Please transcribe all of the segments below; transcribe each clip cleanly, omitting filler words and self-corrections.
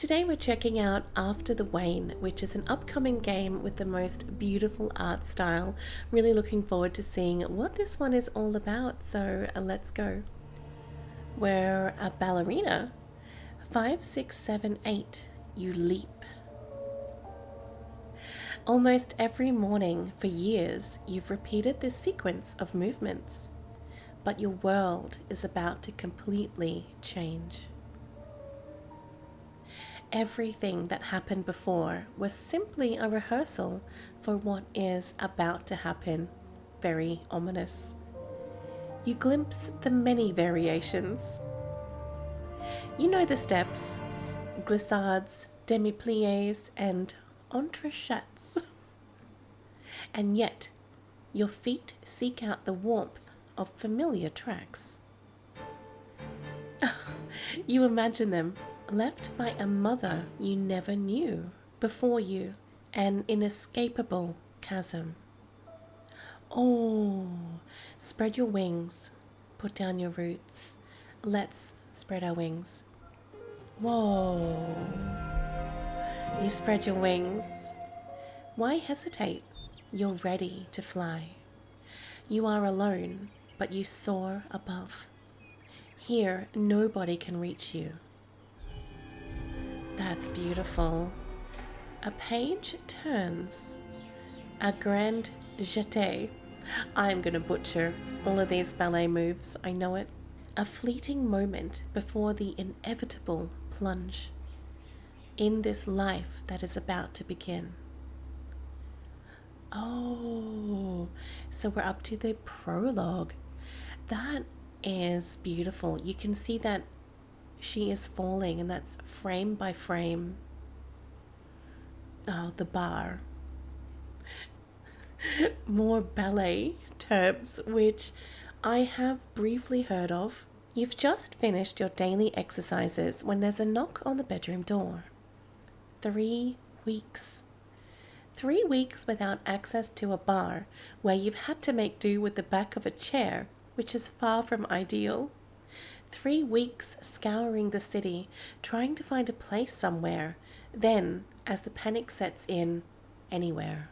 Today we're checking out After the Wane, which is an upcoming game with the most beautiful art style. Really looking forward to seeing what this one is all about, so let's go. We're a ballerina. 5, 6, 7, 8. You leap. Almost every morning for years, you've repeated this sequence of movements, but your world is about to completely change. Everything that happened before was simply a rehearsal for what is about to happen. Very ominous. You glimpse the many variations. You know the steps: glissades, demi-pliés, and entrechats. And yet, your feet seek out the warmth of familiar tracks. You imagine them left by a mother you never knew. Before you, an inescapable chasm. Oh, spread your wings, put down your roots. Let's spread our wings. Whoa. You spread your wings. Why hesitate? You're ready to fly. You are alone, but you soar above. Here, nobody can reach you. That's beautiful. A page turns. A grand jeté. I'm going to butcher all of these ballet moves, I know it. A fleeting moment before the inevitable plunge in this life that is about to begin. Oh, so we're up to the prologue. That is beautiful. You can see that she is falling, and that's frame by frame. Oh, the bar. More ballet terms, which I have briefly heard of. You've just finished your daily exercises when there's a knock on the bedroom door. 3 weeks. 3 weeks without access to a bar, where you've had to make do with the back of a chair, which is far from ideal. 3 weeks scouring the city, trying to find a place somewhere, then, as the panic sets in, anywhere.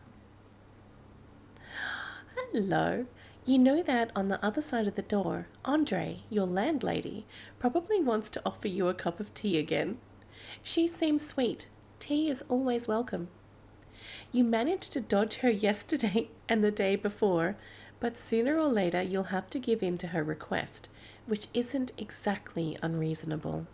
Hello. You know that on the other side of the door, Andre, your landlady, probably wants to offer you a cup of tea again. She seems sweet. Tea is always welcome. You managed to dodge her yesterday and the day before, but sooner or later you'll have to give in to her request, which isn't exactly unreasonable.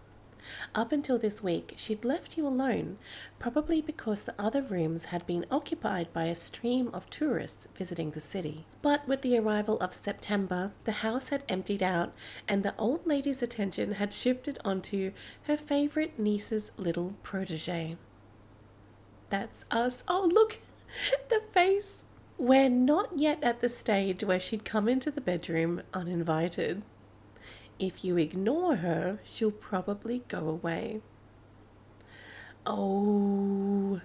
Up until this week, she'd left you alone, probably because the other rooms had been occupied by a stream of tourists visiting the city. But with the arrival of September, the house had emptied out, and the old lady's attention had shifted onto her favorite niece's little protege. That's us. Oh, look, the face. We're not yet at the stage where she'd come into the bedroom uninvited. If you ignore her, she'll probably go away. Oh,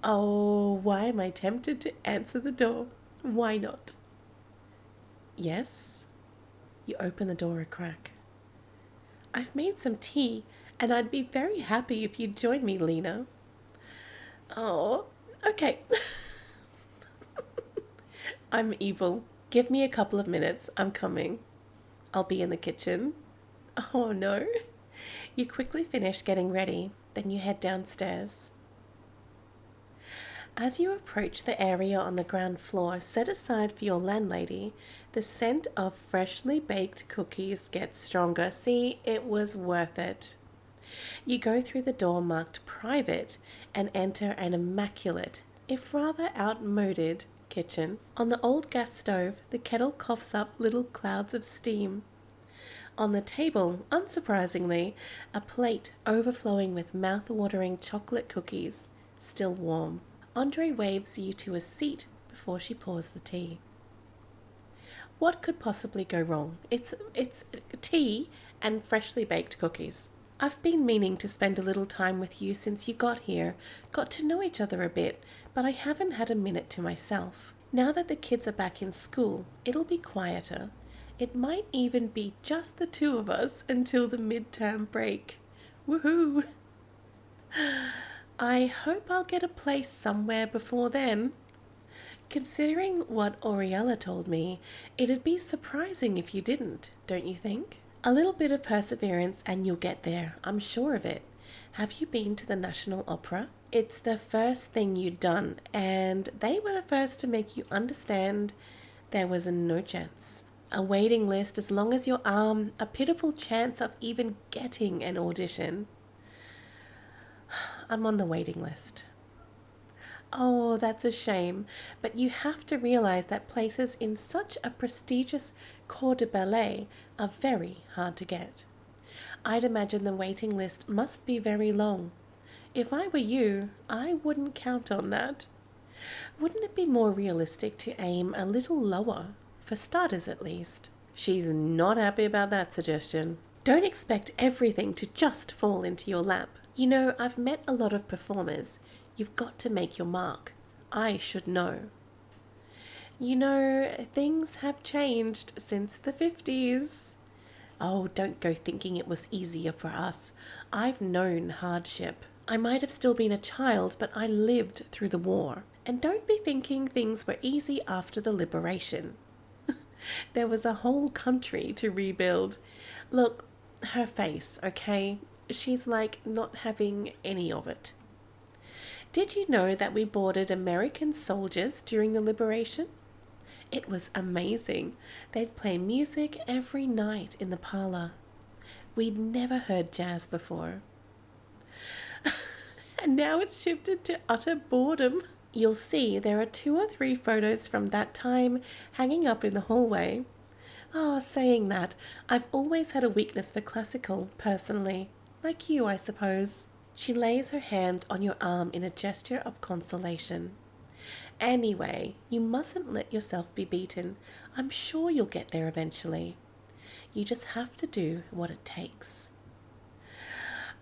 why am I tempted to answer the door? Why not? Yes? You open the door a crack. I've made some tea, and I'd be very happy if you'd join me, Lena. Oh, okay. I'm evil. Give me a couple of minutes. I'm coming. I'll be in the kitchen. Oh no. You quickly finish getting ready, then you head downstairs. As you approach the area on the ground floor set aside for your landlady, the scent of freshly baked cookies gets stronger. See, it was worth it. You go through the door marked private and enter an immaculate, if rather outmoded, kitchen. On the old gas stove, the kettle coughs up little clouds of steam. On the table, unsurprisingly, a plate overflowing with mouth-watering chocolate cookies, still warm. Andre waves you to a seat before she pours the tea. What could possibly go wrong? It's tea and freshly baked cookies. I've been meaning to spend a little time with you since you got here, got to know each other a bit, but I haven't had a minute to myself. Now that the kids are back in school, it'll be quieter. It might even be just the two of us until the midterm break. Woohoo! I hope I'll get a place somewhere before then. Considering what Oriella told me, it'd be surprising if you didn't, don't you think? A little bit of perseverance and you'll get there, I'm sure of it. Have you been to the National Opera? It's the first thing you'd done, and they were the first to make you understand there was no chance. A waiting list as long as your arm, a pitiful chance of even getting an audition. I'm on the waiting list. Oh, that's a shame, but you have to realize that places in such a prestigious corps de ballet are very hard to get. I'd imagine the waiting list must be very long. If I were you, I wouldn't count on that. Wouldn't it be more realistic to aim a little lower, for starters at least? She's not happy about that suggestion. Don't expect everything to just fall into your lap. You know, I've met a lot of performers. You've got to make your mark. I should know. You know, things have changed since the 50s. Oh, don't go thinking it was easier for us. I've known hardship. I might have still been a child, but I lived through the war. And don't be thinking things were easy after the liberation. There was a whole country to rebuild. Look, her face, okay? She's like not having any of it. Did you know that we boarded American soldiers during the liberation? It was amazing. They'd play music every night in the parlor. We'd never heard jazz before. And now it's shifted to utter boredom. You'll see there are 2 or 3 photos from that time hanging up in the hallway. Oh, saying that, I've always had a weakness for classical, personally. Like you, I suppose. She lays her hand on your arm in a gesture of consolation. Anyway, you mustn't let yourself be beaten. I'm sure you'll get there eventually. You just have to do what it takes.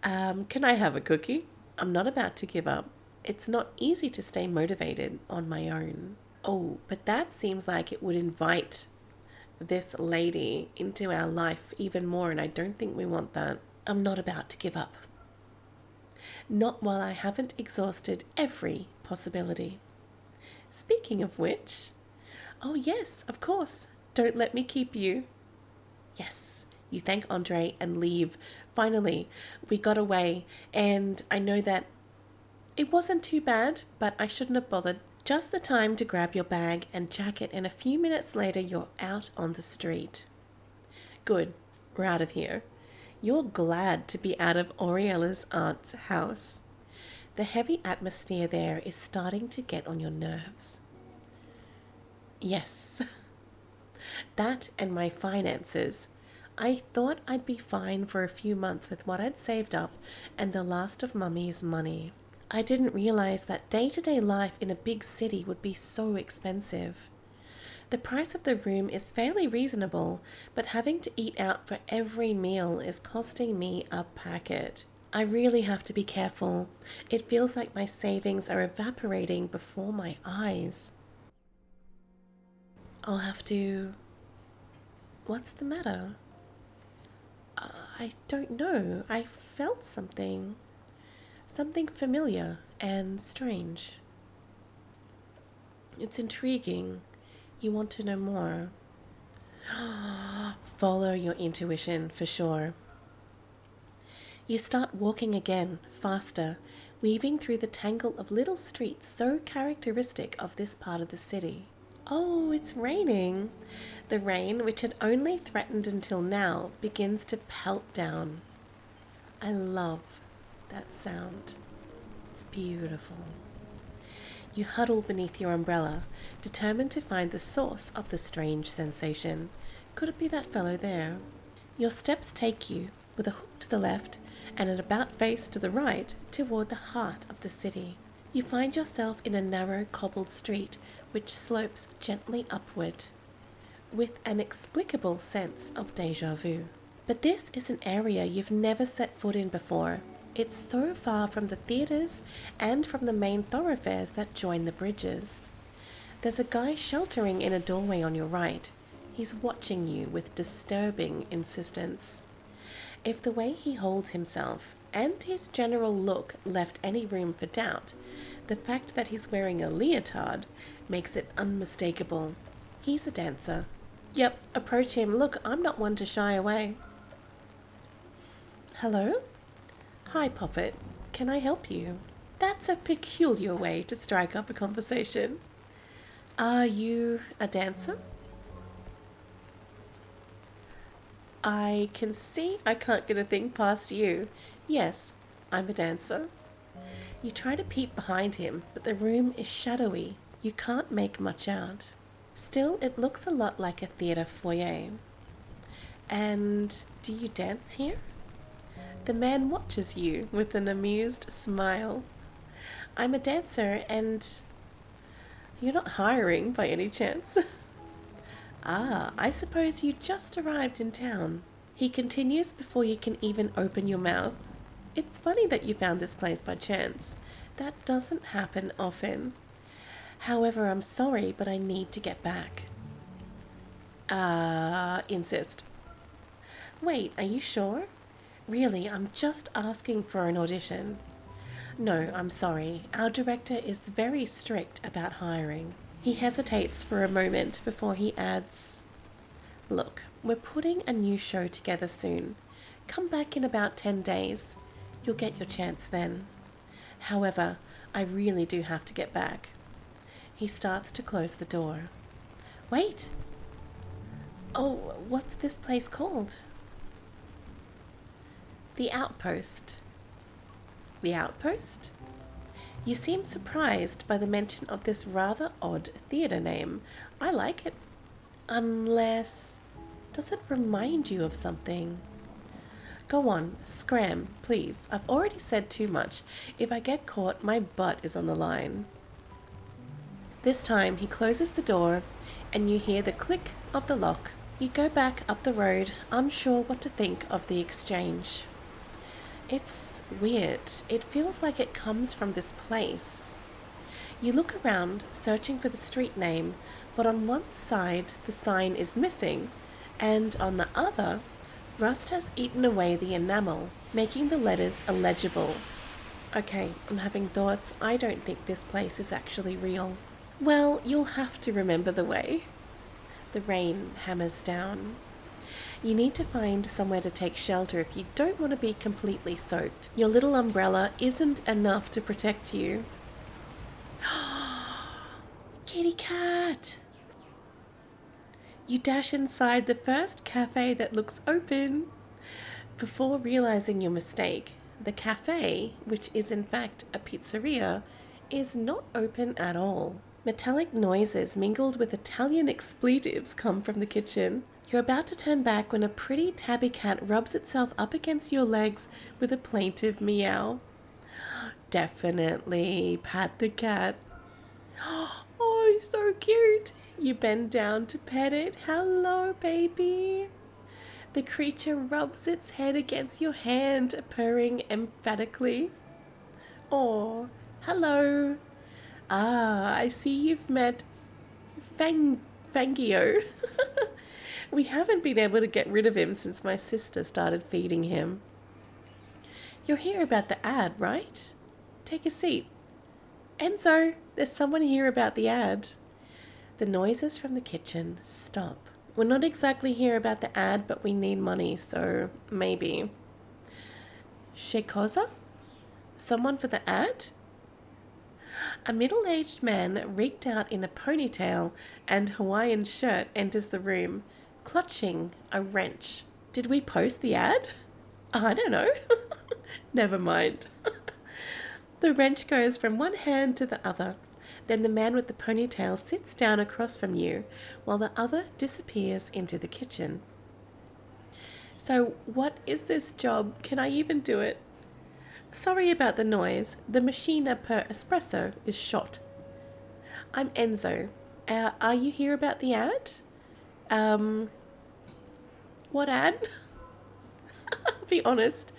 Can I have a cookie? I'm not about to give up. It's not easy to stay motivated on my own. Oh, but that seems like it would invite this lady into our life even more, and I don't think we want that. I'm not about to give up. Not while I haven't exhausted every possibility. Speaking of which, oh yes, of course, don't let me keep you. Yes, you thank Andre and leave. Finally, we got away, and I know that it wasn't too bad, but I shouldn't have bothered. Just the time to grab your bag and jacket, and a few minutes later you're out on the street. Good, we're out of here. You're glad to be out of Oriella's aunt's house. The heavy atmosphere there is starting to get on your nerves. Yes, that and my finances. I thought I'd be fine for a few months with what I'd saved up and the last of Mummy's money. I didn't realize that day-to-day life in a big city would be so expensive. The price of the room is fairly reasonable, but having to eat out for every meal is costing me a packet. I really have to be careful. It feels like my savings are evaporating before my eyes. I'll have to... What's the matter? I don't know. I felt something. Something familiar and strange. It's intriguing. You want to know more. Follow your intuition for sure. You start walking again, faster, weaving through the tangle of little streets so characteristic of this part of the city. Oh, it's raining. The rain, which had only threatened until now, begins to pelt down. I love that sound. It's beautiful. You huddle beneath your umbrella, determined to find the source of the strange sensation. Could it be that fellow there? Your steps take you, with a hook to the left and an about face to the right, toward the heart of the city. You find yourself in a narrow cobbled street which slopes gently upward, with an inexplicable sense of déjà vu. But this is an area you've never set foot in before. It's so far from the theatres and from the main thoroughfares that join the bridges. There's a guy sheltering in a doorway on your right. He's watching you with disturbing insistence. If the way he holds himself and his general look left any room for doubt. The fact that he's wearing a leotard makes it unmistakable. He's a dancer. Yep, approach him. Look, I'm not one to shy away. Hello? Hi, Poppet. Can I help you? That's a peculiar way to strike up a conversation. Are you a dancer? I can see I can't get a thing past you. Yes, I'm a dancer. You try to peep behind him, but the room is shadowy. You can't make much out. Still, it looks a lot like a theatre foyer. And do you dance here? The man watches you with an amused smile. I'm a dancer and you're not hiring by any chance. Ah, I suppose you just arrived in town. He continues before you can even open your mouth. It's funny that you found this place by chance. That doesn't happen often. However, I'm sorry, but I need to get back. Insist. Wait, are you sure? Really, I'm just asking for an audition. No, I'm sorry. Our director is very strict about hiring. He hesitates for a moment before he adds, Look, we're putting a new show together soon. Come back in about 10 days. You'll get your chance then. However, I really do have to get back. He starts to close the door. Wait! Oh, what's this place called? The Outpost. The Outpost? You seem surprised by the mention of this rather odd theatre name. I like it. Unless... does it remind you of something? Go on, scram, please. I've already said too much. If I get caught, my butt is on the line. This time he closes the door and you hear the click of the lock. You go back up the road, unsure what to think of the exchange. It's weird. It feels like it comes from this place. You look around, searching for the street name, but on one side the sign is missing, and on the other, rust has eaten away the enamel, making the letters illegible. Okay, I'm having thoughts. I don't think this place is actually real. Well, you'll have to remember the way. The rain hammers down. You need to find somewhere to take shelter if you don't want to be completely soaked. Your little umbrella isn't enough to protect you. Kitty cat! You dash inside the first cafe that looks open. Before realizing your mistake, the cafe, which is in fact a pizzeria, is not open at all. Metallic noises mingled with Italian expletives come from the kitchen. You're about to turn back when a pretty tabby cat rubs itself up against your legs with a plaintive meow. Definitely pat the cat. Oh, so cute. You bend down to pet it. Hello, baby. The creature rubs its head against your hand, purring emphatically. Oh, hello. Ah, I see you've met Fangio. We haven't been able to get rid of him since my sister started feeding him. You're here about the ad, right? Take a seat. Enzo, there's someone here about the ad. The noises from the kitchen stop. We're not exactly here about the ad, but we need money, so maybe. Shekoza? Someone for the ad? A middle-aged man rigged out in a ponytail and Hawaiian shirt enters the room, clutching a wrench. Did we post the ad? I don't know. Never mind. The wrench goes from one hand to the other. Then the man with the ponytail sits down across from you, while the other disappears into the kitchen. So, what is this job? Can I even do it? Sorry about the noise. The machine per espresso is shot. I'm Enzo. Are you here about the ad? What ad? Be honest.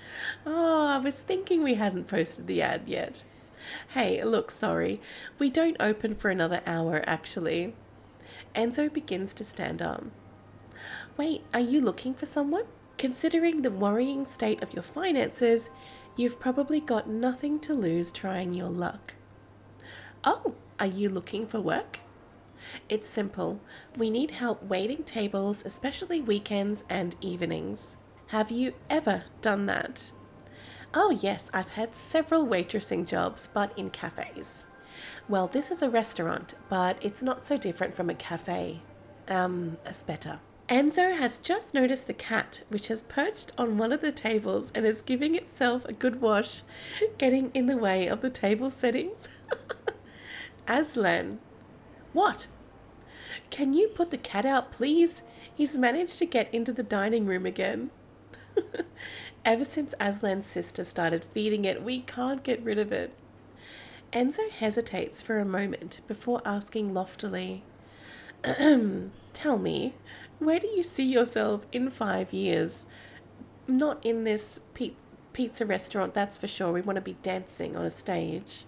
Oh, I was thinking we hadn't posted the ad yet. Hey, look, sorry. We don't open for another hour, actually. Enzo begins to stand up. Wait, are you looking for someone? Considering the worrying state of your finances, You've probably got nothing to lose trying your luck. Oh, are you looking for work? It's simple. We need help waiting tables, especially weekends and evenings. Have you ever done that? Oh, yes, I've had several waitressing jobs, but in cafes. Well, this is a restaurant, but it's not so different from a cafe. Better. Enzo has just noticed the cat, which has perched on one of the tables and is giving itself a good wash, getting in the way of the table settings. Aslan. What? Can you put the cat out, please? He's managed to get into the dining room again. Ever since Aslan's sister started feeding it, we can't get rid of it. Enzo hesitates for a moment before asking loftily, Tell me, where do you see yourself in 5 years? Not in this pizza restaurant, that's for sure. We want to be dancing on a stage.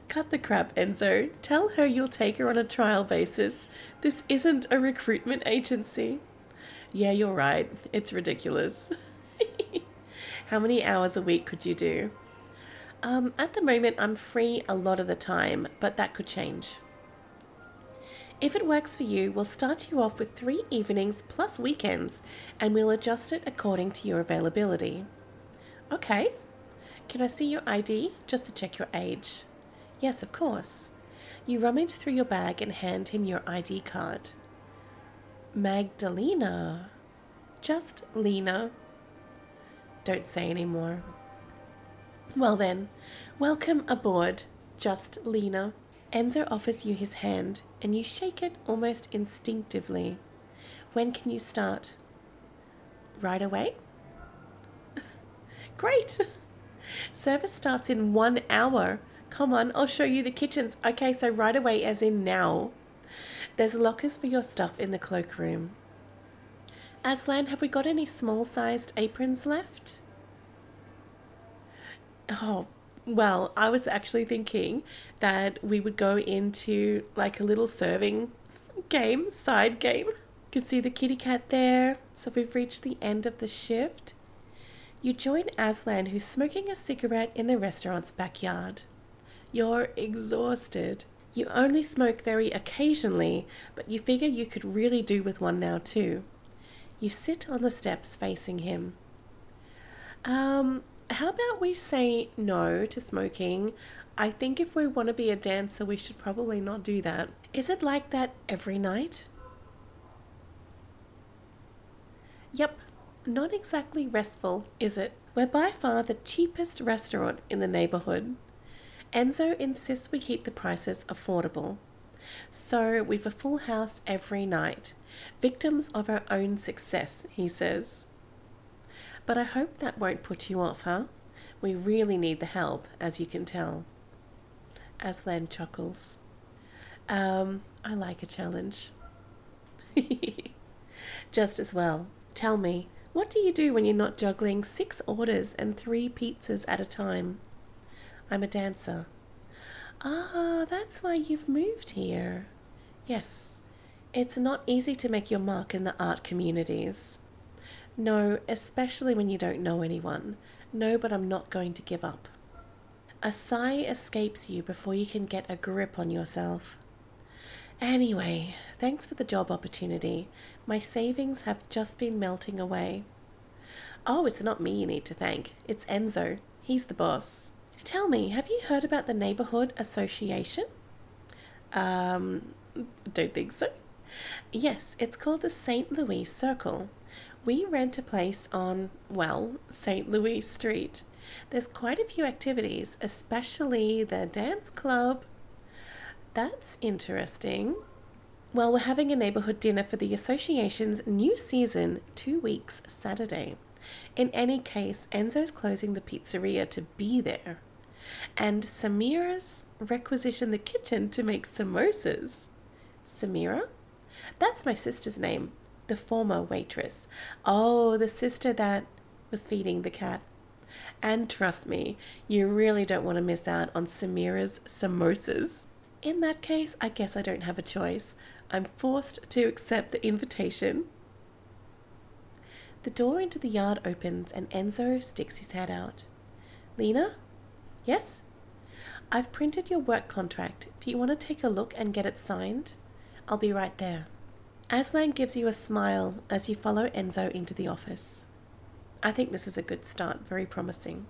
Cut the crap, Enzo. Tell her you'll take her on a trial basis. This isn't a recruitment agency. Yeah, you're right. It's ridiculous. How many hours a week could you do? At the moment, I'm free a lot of the time, but that could change. If it works for you, we'll start you off with 3 evenings plus weekends, and we'll adjust it according to your availability. Okay. Can I see your ID, just to check your age? Yes, of course. You rummage through your bag and hand him your ID card. Magdalena. Just Lena. Don't say any more. Well then, welcome aboard, just Lena. Enzo offers you his hand, and you shake it almost instinctively. When can you start? Right away? Great! Service starts in 1 hour. Come on, I'll show you the kitchens. Okay, so right away as in now. There's lockers for your stuff in the cloakroom. Aslan, have we got any small-sized aprons left? Oh, well, I was actually thinking that we would go into like a little serving game, side game. You can see the kitty cat there. So we've reached the end of the shift. You join Aslan, who's smoking a cigarette in the restaurant's backyard. You're exhausted. You only smoke very occasionally, but you figure you could really do with one now too. You sit on the steps facing him. How about we say no to smoking? I think if we want to be a dancer, we should probably not do that. Is it like that every night? Yep, not exactly restful, is it? We're by far the cheapest restaurant in the neighborhood. Enzo insists we keep the prices affordable. So we've a full house every night. Victims of our own success, he says. But I hope that won't put you off, huh? We really need the help, as you can tell. Aslan chuckles. I like a challenge. Just as well. Tell me, what do you do when you're not juggling 6 orders and 3 pizzas at a time? I'm a dancer. Ah, that's why you've moved here. Yes, it's not easy to make your mark in the art communities. No, especially when you don't know anyone. No, but I'm not going to give up. A sigh escapes you before you can get a grip on yourself. Anyway, thanks for the job opportunity. My savings have just been melting away. Oh, it's not me you need to thank. It's Enzo. He's the boss. Tell me, have you heard about the neighborhood association? Don't think so. Yes, it's called the St. Louis Circle. We rent a place on, well, St. Louis Street. There's quite a few activities, especially the dance club. That's interesting. Well, we're having a neighborhood dinner for the association's new season, 2 weeks Saturday. In any case, Enzo's closing the pizzeria to be there. And Samira's requisitioned the kitchen to make samosas. Samira? That's my sister's name, the former waitress. Oh, the sister that was feeding the cat. And trust me, you really don't want to miss out on Samira's samosas. In that case, I guess I don't have a choice. I'm forced to accept the invitation. The door into the yard opens and Enzo sticks his head out. Lena? Yes? I've printed your work contract. Do you want to take a look and get it signed? I'll be right there. Aslan gives you a smile as you follow Enzo into the office. I think this is a good start, very promising.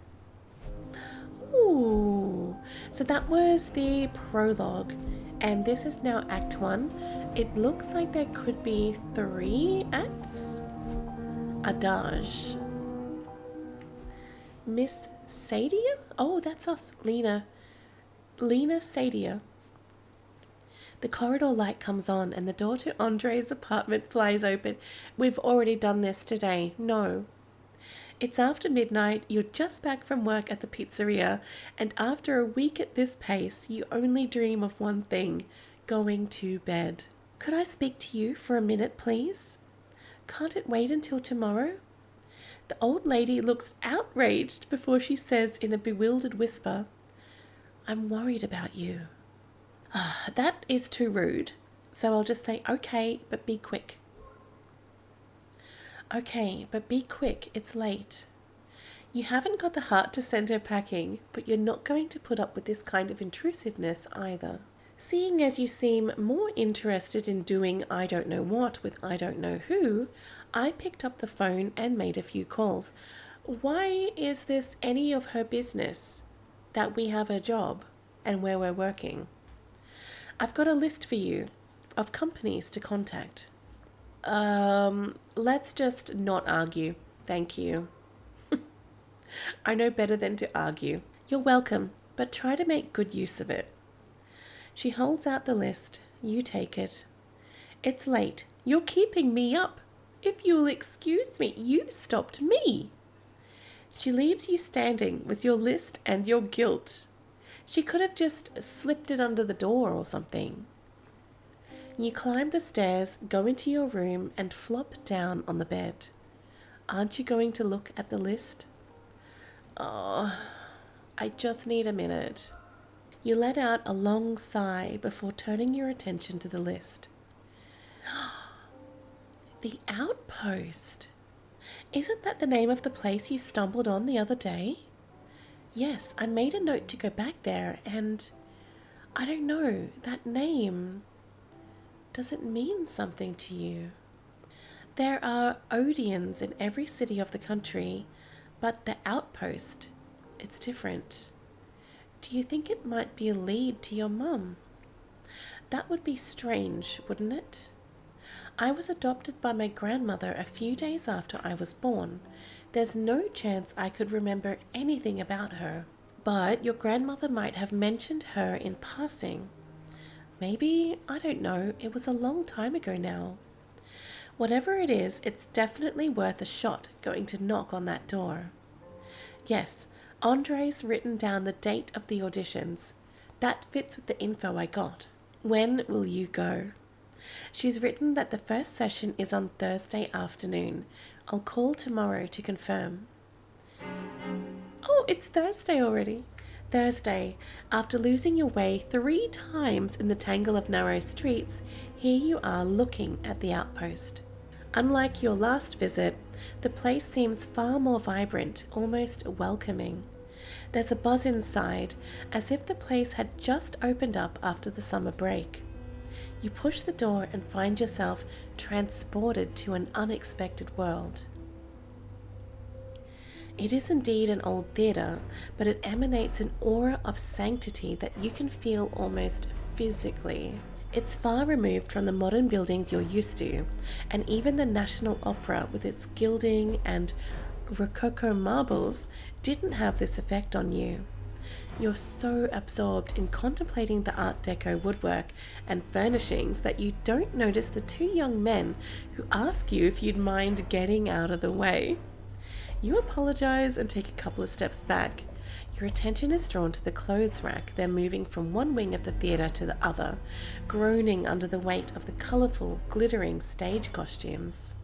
Ooh, so that was the prologue, and this is now Act 1. It looks like there could be 3 acts. Adage. Miss Sadia? Oh, that's us, Lena. Lena Sadia. The corridor light comes on and the door to Andre's apartment flies open. We've already done this today. No. It's after midnight, you're just back from work at the pizzeria, and after a week at this pace, you only dream of one thing, going to bed. Could I speak to you for a minute, please? Can't it wait until tomorrow? The old lady looks outraged before she says in a bewildered whisper, I'm worried about you. That is too rude, so I'll just say, okay, but be quick. Okay, but be quick, it's late. You haven't got the heart to send her packing, but you're not going to put up with this kind of intrusiveness either. Seeing as you seem more interested in doing I don't know what with I don't know who, I picked up the phone and made a few calls. Why is this any of her business that we have a job and where we're working? I've got a list for you of companies to contact. Let's just not argue. Thank you. I know better than to argue. You're welcome, but try to make good use of it. She holds out the list. You take it. It's late. You're keeping me up. If you'll excuse me, you stopped me. She leaves you standing with your list and your guilt. She could have just slipped it under the door or something. You climb the stairs, go into your room, and flop down on the bed. Aren't you going to look at the list? Oh, I just need a minute. You let out a long sigh before turning your attention to the list. The Outpost. Isn't that the name of the place you stumbled on the other day? Yes, I made a note to go back there, and I don't know, that name, does it mean something to you? There are Odeons in every city of the country, but the Outpost, it's different. Do you think it might be a lead to your mum? That would be strange, wouldn't it? I was adopted by my grandmother a few days after I was born. There's no chance I could remember anything about her. But your grandmother might have mentioned her in passing. Maybe, I don't know, it was a long time ago now. Whatever it is, it's definitely worth a shot going to knock on that door. Yes, Andre's written down the date of the auditions. That fits with the info I got. When will you go? She's written that the first session is on Thursday afternoon. I'll call tomorrow to confirm. Oh, it's Thursday already. Thursday, after losing your way 3 times in the tangle of narrow streets, here you are looking at the Outpost. Unlike your last visit, the place seems far more vibrant, almost welcoming. There's a buzz inside, as if the place had just opened up after the summer break. You push the door and find yourself transported to an unexpected world. It is indeed an old theatre, but it emanates an aura of sanctity that you can feel almost physically. It's far removed from the modern buildings you're used to, and even the National Opera with its gilding and Rococo marbles didn't have this effect on you. You're so absorbed in contemplating the Art Deco woodwork and furnishings that you don't notice the 2 young men who ask you if you'd mind getting out of the way. You apologize and take a couple of steps back. Your attention is drawn to the clothes rack. They're moving from one wing of the theatre to the other, groaning under the weight of the colourful, glittering stage costumes.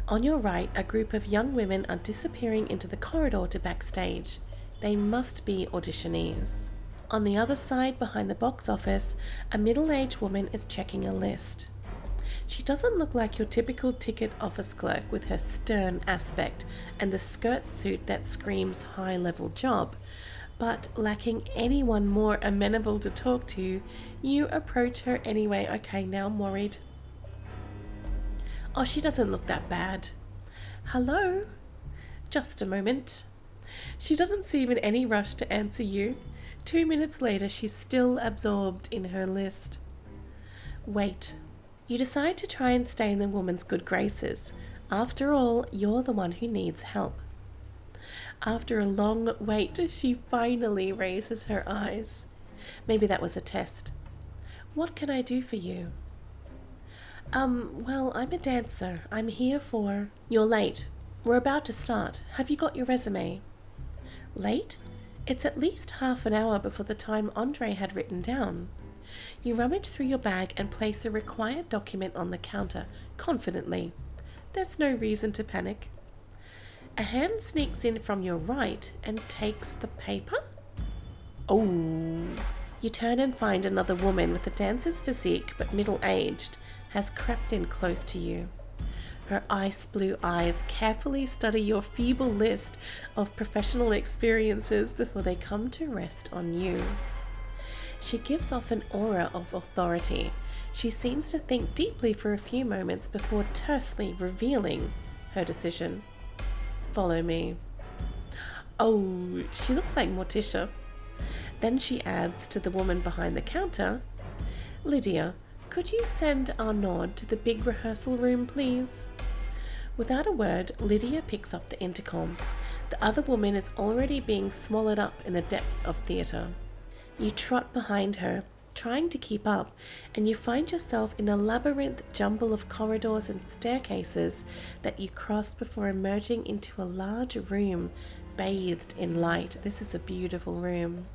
On your right, a group of young women are disappearing into the corridor to backstage. They must be auditionees. On the other side, behind the box office, a middle-aged woman is checking a list. She doesn't look like your typical ticket office clerk with her stern aspect and the skirt suit that screams high-level job, but lacking anyone more amenable to talk to, you approach her anyway. Okay, now I'm worried. Oh, she doesn't look that bad. Hello? Just a moment. She doesn't seem in any rush to answer you. 2 minutes later, she's still absorbed in her list. Wait. You decide to try and stay in the woman's good graces. After all, you're the one who needs help. After a long wait, she finally raises her eyes. Maybe that was a test. What can I do for you? Well, I'm a dancer. I'm here for... You're late. We're about to start. Have you got your resume? Late? It's at least half an hour before the time Andre had written down. You rummage through your bag and place the required document on the counter, confidently. There's no reason to panic. A hand sneaks in from your right and takes the paper? Oh. You turn and find another woman with a dancer's physique but middle-aged has crept in close to you. Her ice blue eyes carefully study your feeble list of professional experiences before they come to rest on you. She gives off an aura of authority. She seems to think deeply for a few moments before tersely revealing her decision. Follow me. Oh, she looks like Morticia. Then she adds to the woman behind the counter, Lydia, could you send Arnaud to the big rehearsal room, please? Without a word, Lydia picks up the intercom. The other woman is already being swallowed up in the depths of theatre. You trot behind her, trying to keep up, and you find yourself in a labyrinth jumble of corridors and staircases that you cross before emerging into a large room bathed in light. This is a beautiful room.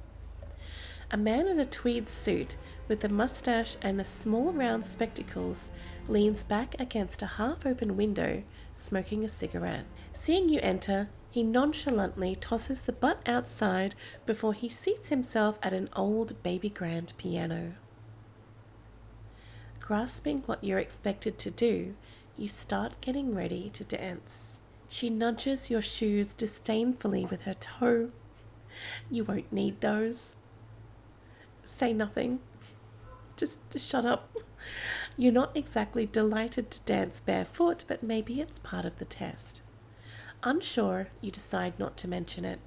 A man in a tweed suit with a mustache and a small round spectacles leans back against a half-open window, smoking a cigarette. Seeing you enter, he nonchalantly tosses the butt outside before he seats himself at an old baby grand piano. Grasping what you're expected to do, you start getting ready to dance. She nudges your shoes disdainfully with her toe. You won't need those. Say nothing. Just shut up. You're not exactly delighted to dance barefoot, but maybe it's part of the test. Unsure, you decide not to mention it.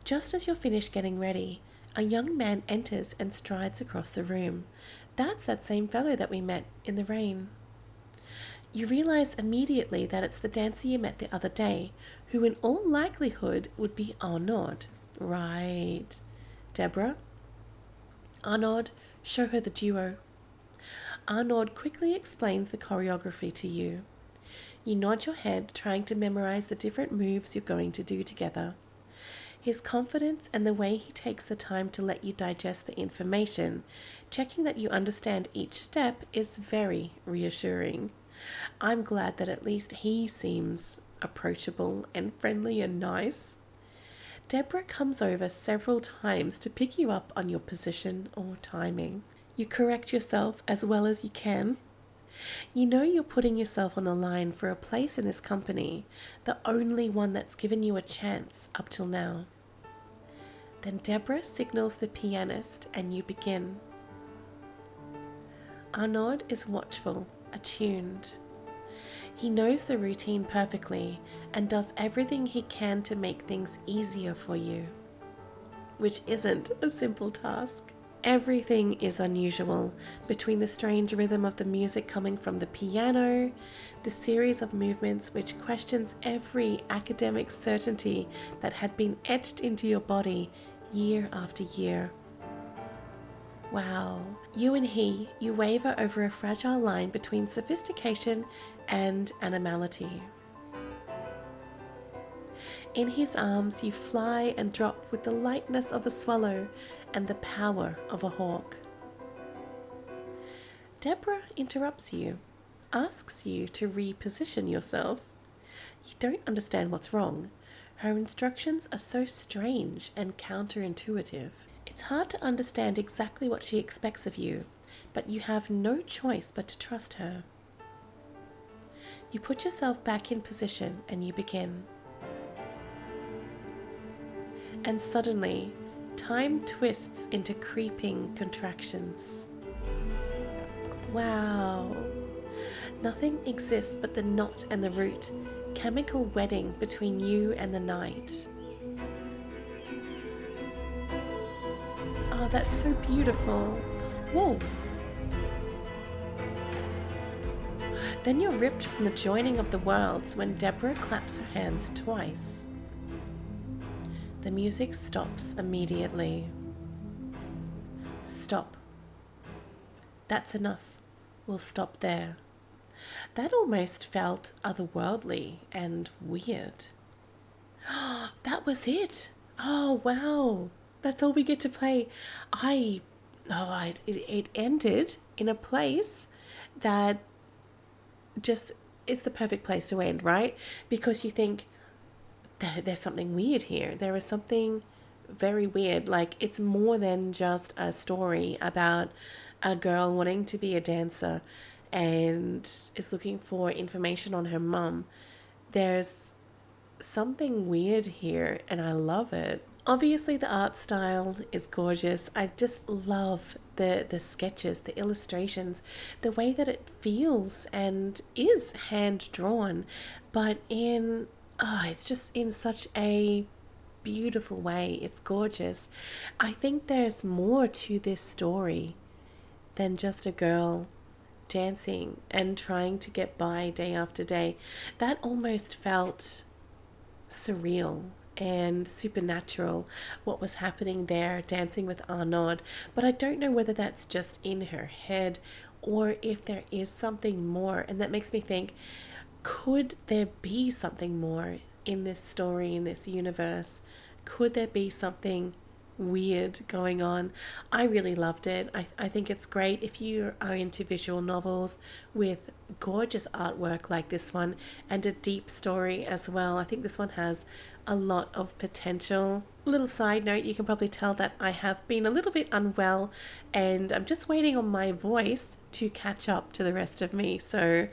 Just as you're finished getting ready, a young man enters and strides across the room. That's that same fellow that we met in the rain. You realize immediately that it's the dancer you met the other day, who in all likelihood would be Arnaud. Right. Deborah? Arnaud, show her the duo. Arnaud quickly explains the choreography to you. You nod your head, trying to memorize the different moves you're going to do together. His confidence and the way he takes the time to let you digest the information, checking that you understand each step, is very reassuring. I'm glad that at least he seems approachable and friendly and nice. Deborah comes over several times to pick you up on your position or timing. You correct yourself as well as you can. You know you're putting yourself on the line for a place in this company, the only one that's given you a chance up till now. Then Deborah signals the pianist and you begin. Arnaud is watchful, attuned. He knows the routine perfectly and does everything he can to make things easier for you, which isn't a simple task. Everything is unusual, between the strange rhythm of the music coming from the piano, the series of movements which questions every academic certainty that had been etched into your body year after year. Wow. You and he, you waver over a fragile line between sophistication and animality. In his arms, you fly and drop with the lightness of a swallow and the power of a hawk. Deborah interrupts you, asks you to reposition yourself. You don't understand what's wrong. Her instructions are so strange and counterintuitive. It's hard to understand exactly what she expects of you. but you have no choice but to trust her. You put yourself back in position and you begin. And suddenly, time twists into creeping contractions. Wow. Nothing exists but the knot and the root, chemical wedding between you and the night. Oh, that's so beautiful. Whoa. Then you're ripped from the joining of the worlds when Deborah claps her hands twice. The music stops immediately. Stop. That's enough. We'll stop there. That almost felt otherworldly and weird. That was it. Oh, wow. That's all we get to play. It ended in a place that just is the perfect place to end, right? Because you think there's something weird here. There is something very weird. Like, it's more than just a story about a girl wanting to be a dancer and is looking for information on her mum. There's something weird here, and I love it. Obviously, the art style is gorgeous. I just love the sketches, the illustrations, the way that it feels and is hand drawn, but it's just in such a beautiful way. It's gorgeous. I think there's more to this story than just a girl dancing and trying to get by day after day. That almost felt surreal and supernatural, what was happening there dancing with Arnaud. But I don't know whether that's just in her head or if there is something more. And that makes me think, could there be something more in this story, in this universe? Could there be something weird going on? I really loved it. I think it's great if you are into visual novels with gorgeous artwork like this one and a deep story as well. I think this one has a lot of potential. Little side note, you can probably tell that I have been a little bit unwell and I'm just waiting on my voice to catch up to the rest of me. So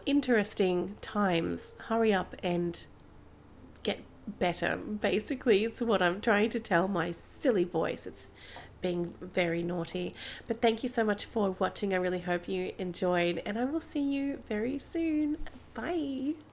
interesting times. Hurry up and get better. Basically, it's what I'm trying to tell my silly voice. It's being very naughty. But thank you so much for watching. I really hope you enjoyed, and I will see you very soon. Bye.